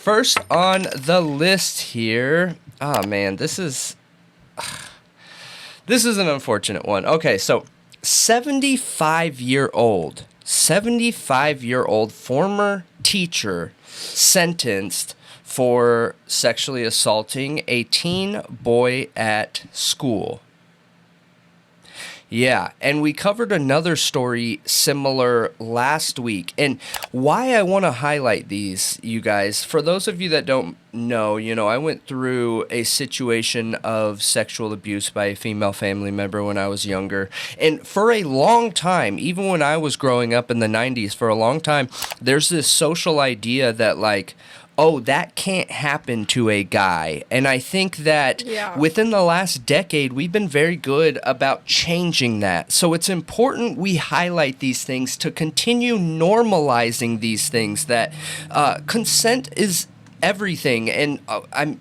first on the list here. Oh, man, this is an unfortunate one. Okay, so 75-year-old former teacher sentenced for sexually assaulting a teen boy at school. Yeah, and we covered another story similar last week. And why I want to highlight these, you guys, for those of you that don't know, I went through a situation of sexual abuse by a female family member when I was younger. And for a long time, even when I was growing up in the 90s, for a long time, there's this social idea that, like, oh, that can't happen to a guy. And I think that within the last decade, we've been very good about changing that. So it's important we highlight these things to continue normalizing these things, that consent is everything. And I'm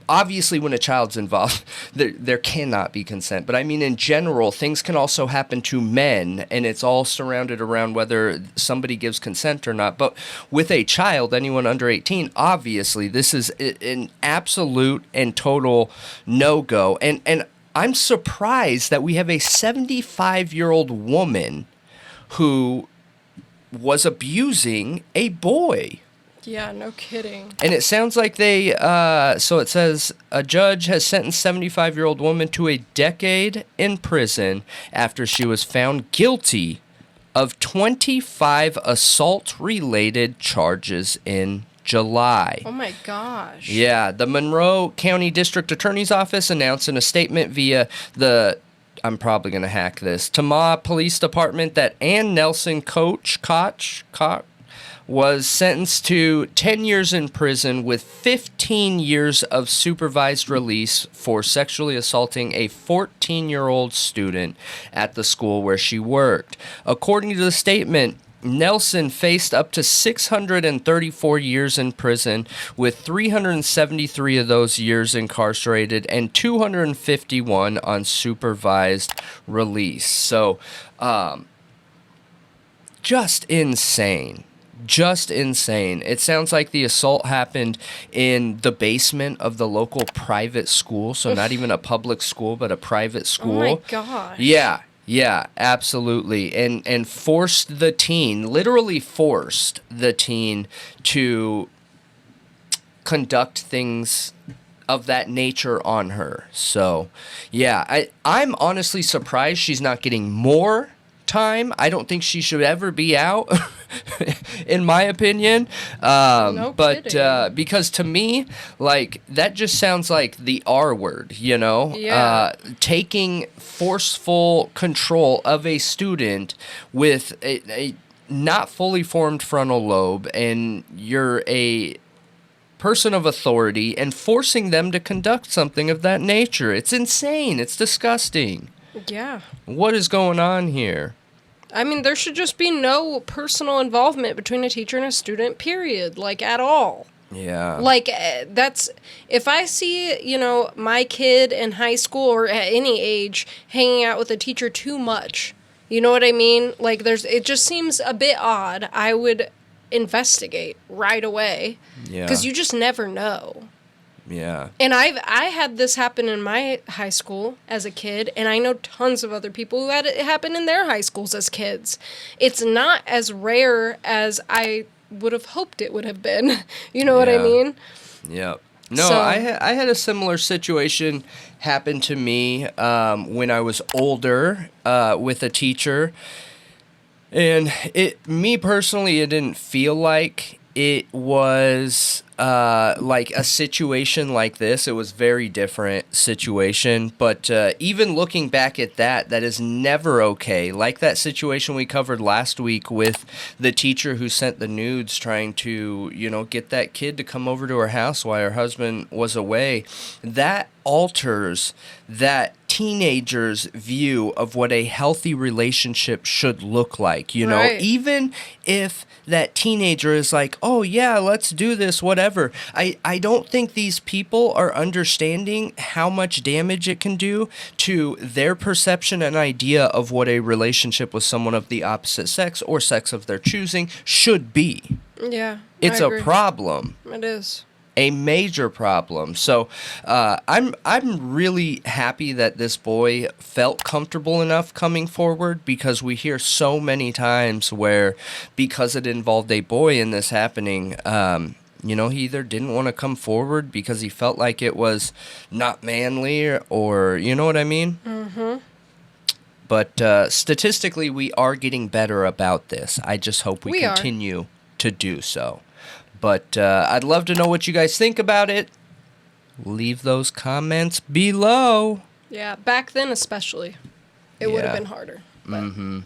obviously, when a child's involved, there cannot be consent. But I mean, in general, things can also happen to men, and it's all surrounded around whether somebody gives consent or not. But with a child, anyone under 18, obviously, this is an absolute and total no-go. And I'm surprised that we have a 75-year-old woman who was abusing a boy. Yeah, no kidding. And it sounds like so it says, a judge has sentenced 75-year-old woman to a decade in prison after she was found guilty of 25 assault-related charges in July. Oh my gosh. Yeah, the Monroe County District Attorney's Office announced in a statement via the, I'm probably going to hack this, Tama Police Department that Ann Nelson Koch was sentenced to 10 years in prison with 15 years of supervised release for sexually assaulting a 14-year-old student at the school where she worked. According to the statement, Nelson faced up to 634 years in prison, with 373 of those years incarcerated and 251 on supervised release. So, just insane. Just insane. It sounds like the assault happened in the basement of the local private school, so not even a public school, but a private school. Oh my gosh. Yeah, absolutely. And forced the teen, literally forced the teen to conduct things of that nature on her. So, yeah, I'm honestly surprised she's not getting more time. I don't think she should ever be out, in my opinion. But because to me, like, that just sounds like the R word, Yeah. Taking forceful control of a student with a not fully formed frontal lobe, and you're a person of authority and forcing them to conduct something of that nature. It's insane. It's disgusting. Yeah. What is going on here? I mean, there should just be no personal involvement between a teacher and a student, period, like, at all. Yeah. Like, that's, if I see, my kid in high school or at any age hanging out with a teacher too much, you know what I mean? Like, it just seems a bit odd. I would investigate right away. Yeah. Because you just never know. Yeah. And I had this happen in my high school as a kid, and I know tons of other people who had it happen in their high schools as kids. It's not as rare as I would have hoped it would have been. You know what I mean? Yeah. No, so, I had a similar situation happen to me when I was older with a teacher. And me personally, it didn't feel like it was like a situation like this. It was a very different situation. But even looking back at that is never okay. Like that situation we covered last week with the teacher who sent the nudes trying to, get that kid to come over to her house while her husband was away. That alters that teenager's view of what a healthy relationship should look like, Right. Even if that teenager is like, oh yeah, let's do this, whatever. I don't think these people are understanding how much damage it can do to their perception and idea of what a relationship with someone of the opposite sex or sex of their choosing should be. Yeah. It's a problem. It is. a major problem. So I'm really happy that this boy felt comfortable enough coming forward, because we hear so many times where, because it involved a boy in this happening, he either didn't want to come forward because he felt like it was not manly, or you know what I mean? Mm-hmm. But statistically, we are getting better about this. I just hope we continue to do so. But I'd love to know what you guys think about it. Leave those comments below. Yeah, back then especially. It would have been harder. But. Mm-hmm.